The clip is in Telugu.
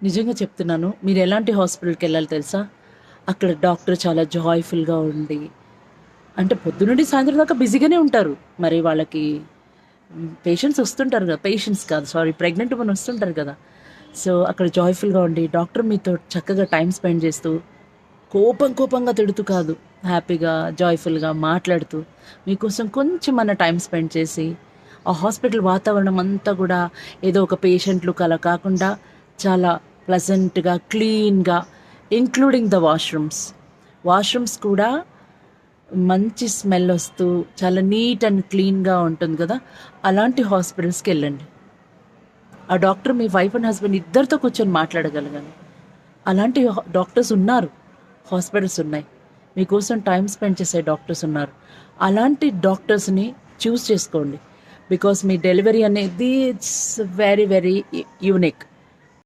నిజంగా చెప్తున్నాను. మీరు ఎలాంటి హాస్పిటల్‌కి వెళ్ళాలి తెలుసా? అక్కడ డాక్టర్ చాలా జాయ్‌ఫుల్‌గా ఉండి, అంటే పొద్దునుండి సాయంత్రం దాకా బిజీగానే ఉంటారు. మరి వాళ్ళకి పేషెంట్స్ వస్తుంటారు కదా! పేషెంట్స్ కాదు సారీ, ప్రెగ్నెంట్ ఉమెన్ వస్తుంటారు కదా! సో, అక్కడ జాయ్‌ఫుల్‌గా ఉండి, డాక్టర్ మీతో చక్కగా టైమ్ స్పెండ్ చేస్తూ, కోపంగా తిడుతూ కాదు, హ్యాపీగా, జాయ్‌ఫుల్‌గా మాట్లాడుతూ, మీకోసం కొంచెమన్నా టైమ్ స్పెండ్ చేసి, ఆ హాస్పిటల్ వాతావరణం అంతా గూడా ఏదో ఒక పేషెంట్ లుక్ అలా కాకుండా చాలా ప్లెజెంట్‌గా, క్లీన్‌గా, ఇంక్లూడింగ్ ద వాష్‌రూమ్స్. వాష్‌రూమ్స్ కూడా మంచి స్మెల్ ఒస్తూ చాలా నీట్ అండ్ క్లీన్‌గా ఉంటుంది గదా! అలాంటి హాస్పిటల్స్‌కెళ్ళండి. ఆ doctor me wife and husband ఇద్దరితో కూర్చొని మాట్లాడగలగాలి. అలాంటి డాక్టర్స్ ఉన్నారు. హాస్పిటల్స్ ఉన్నాయి. మీకోసం టైమ్ స్పెండ్ చేసే డాక్టర్స్ ఉన్నారు. అలాంటి డాక్టర్స్‌ని చూజ్ చేసుకోండి. బికాజ్ మీ డెలివరీ అనేది ఇట్స్ వెరీ యూనిక్.